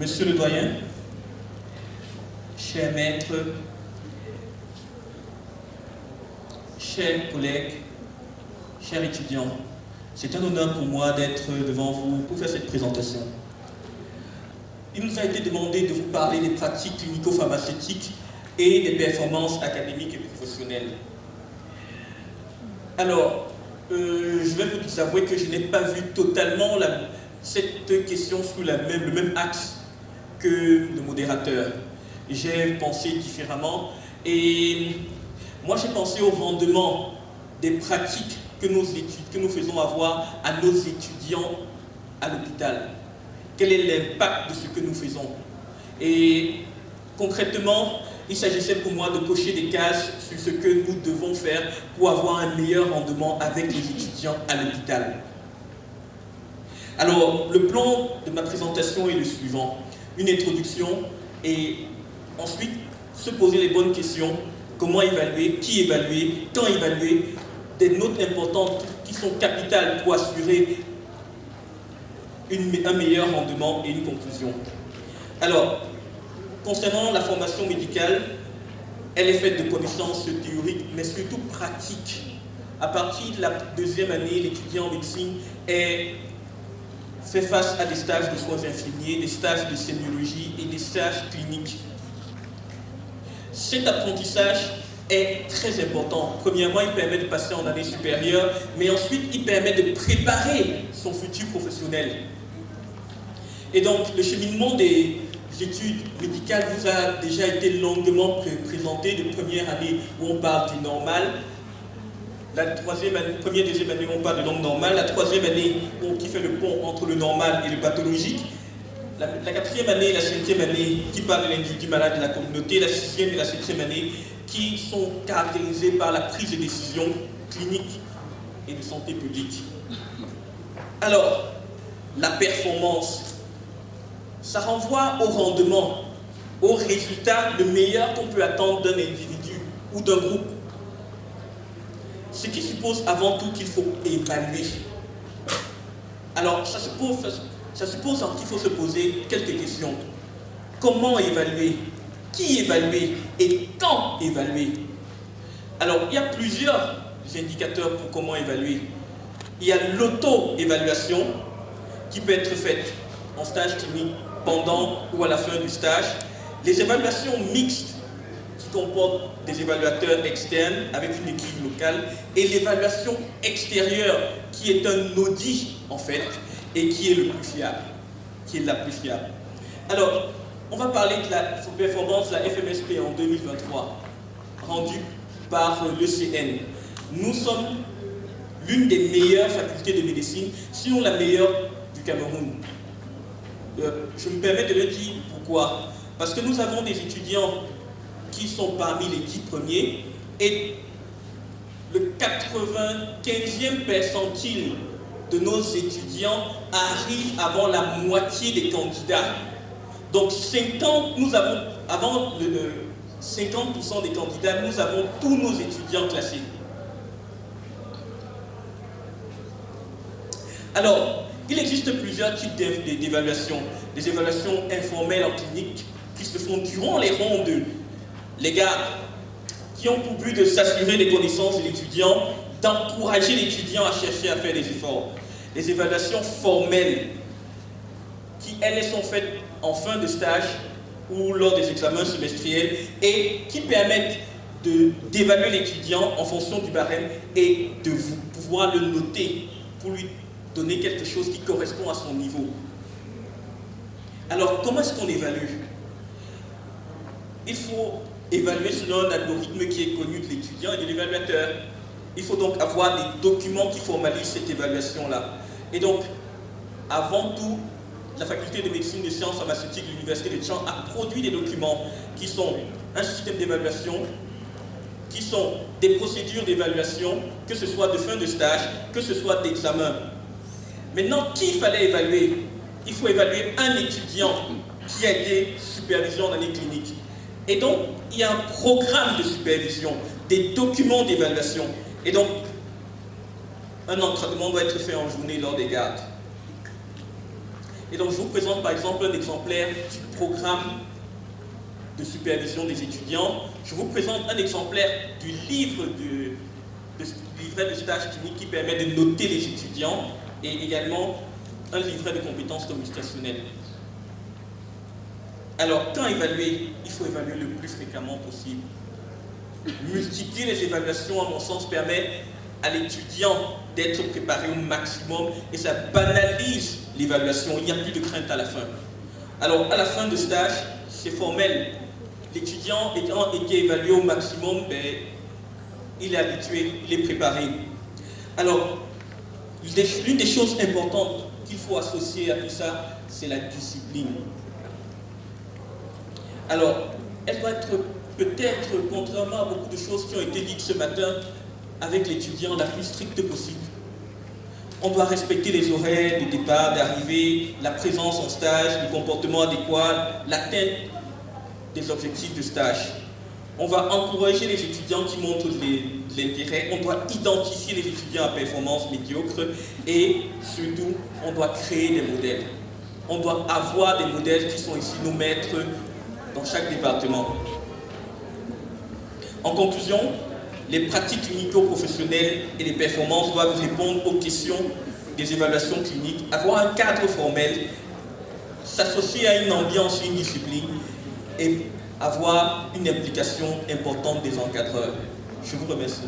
Monsieur le doyen, chers maîtres, chers collègues, chers étudiants, c'est un honneur pour moi d'être devant vous pour faire cette présentation. Il nous a été demandé de vous parler des pratiques clinico-pharmaceutiques et des performances académiques et professionnelles. Alors, je vais vous avouer que je n'ai pas vu totalement cette question sous le même axe que le modérateur. J'ai pensé différemment et moi j'ai pensé au rendement des pratiques que nous faisons avoir à nos étudiants à l'hôpital. Quel est l'impact de ce que nous faisons? Et concrètement, il s'agissait pour moi de cocher des cases sur ce que nous devons faire pour avoir un meilleur rendement avec les étudiants à l'hôpital. Alors, le plan de ma présentation est le suivant. Une introduction et ensuite se poser les bonnes questions. Comment évaluer, qui évaluer, quand évaluer, des notes importantes qui sont capitales pour assurer un meilleur rendement et une conclusion. Alors, concernant la formation médicale, elle est faite de connaissances théoriques, mais surtout pratiques. À partir de la deuxième année, l'étudiant en médecine fait face à des stages de soins infirmiers, des stages de sémiologie et des stages cliniques. Cet apprentissage est très important. Premièrement, il permet de passer en année supérieure, mais ensuite, il permet de préparer son futur professionnel. Et donc, le cheminement des études médicales vous a déjà été longuement présenté de première année où on parle du normal, la première, deuxième année où on parle de langue normale, la troisième année qui fait le pont entre le normal et le pathologique, la quatrième année et la cinquième année qui parle de l'individu malade de la communauté, la sixième et la septième année qui sont caractérisées par la prise de décision clinique et de santé publique. Alors, la performance, ça renvoie au rendement, au résultat le meilleur qu'on peut attendre d'un individu ou d'un groupe. Ce qui suppose avant tout qu'il faut évaluer. Alors, ça suppose qu'il faut se poser quelques questions. Comment évaluer? Qui évaluer? Et quand évaluer? Alors, il y a plusieurs indicateurs pour comment évaluer. Il y a l'auto-évaluation qui peut être faite en stage clinique pendant ou à la fin du stage. Les évaluations mixtes qui comportent des évaluateurs externes avec une équipe locale et l'évaluation extérieure qui est un audit en fait et qui est le plus fiable, qui est la plus fiable. Alors, on va parler de la performance de la FMSP en 2023 rendue par l'ECN. Nous sommes l'une des meilleures facultés de médecine, sinon la meilleure du Cameroun. Je me permets de le dire pourquoi. Parce que nous avons des étudiants qui sont parmi les 10 premiers et le 95e percentile de nos étudiants arrive avant la moitié des candidats. Donc avant 50% des candidats, nous avons tous nos étudiants classés. Alors, il existe plusieurs types d'évaluations. Des évaluations informelles en clinique qui se font durant les rondes. Les gardes qui ont pour but de s'assurer des connaissances de l'étudiant, d'encourager l'étudiant à chercher à faire des efforts. Les évaluations formelles qui, elles, sont faites en fin de stage ou lors des examens semestriels et qui permettent d'évaluer l'étudiant en fonction du barème et de pouvoir le noter pour lui donner quelque chose qui correspond à son niveau. Alors, comment est-ce qu'on évalue? Il faut évaluer selon un algorithme qui est connu de l'étudiant et de l'évaluateur. Il faut donc avoir des documents qui formalisent cette évaluation-là. Et donc, avant tout, la faculté de médecine et sciences pharmaceutiques de l'Université de Tchang a produit des documents qui sont un système d'évaluation, qui sont des procédures d'évaluation, que ce soit de fin de stage, que ce soit d'examen. Maintenant, qui il fallait évaluer? Il faut évaluer un étudiant qui a été supervisé en année clinique. Et donc, il y a un programme de supervision, des documents d'évaluation. Et donc, un encadrement doit être fait en journée lors des gardes. Et donc je vous présente par exemple un exemplaire du programme de supervision des étudiants. Je vous présente un exemplaire du livre livret de stage clinique qui permet de noter les étudiants et également un livret de compétences communicationnelles. Alors, quand évaluer, il faut évaluer le plus fréquemment possible. Multiplier les évaluations, à mon sens, permet à l'étudiant d'être préparé au maximum et ça banalise l'évaluation. Il n'y a plus de crainte à la fin. Alors, à la fin de stage, c'est formel. L'étudiant ayant été évalué au maximum, ben, il est habitué, il est préparé. Alors, l'une des choses importantes qu'il faut associer à tout ça, c'est la discipline. Alors, elle doit être peut-être, contrairement à beaucoup de choses qui ont été dites ce matin, avec l'étudiant la plus stricte possible. On doit respecter les horaires de départ, d'arrivée, la présence en stage, le comportement adéquat, l'atteinte des objectifs de stage. On va encourager les étudiants qui montrent de l'intérêt, on doit identifier les étudiants à performance médiocre et surtout, on doit créer des modèles. On doit avoir des modèles qui sont ici nos maîtres dans chaque département. En conclusion, les pratiques clinico-professionnelles et les performances doivent répondre aux questions des évaluations cliniques, avoir un cadre formel, s'associer à une ambiance, une discipline et avoir une implication importante des encadreurs. Je vous remercie.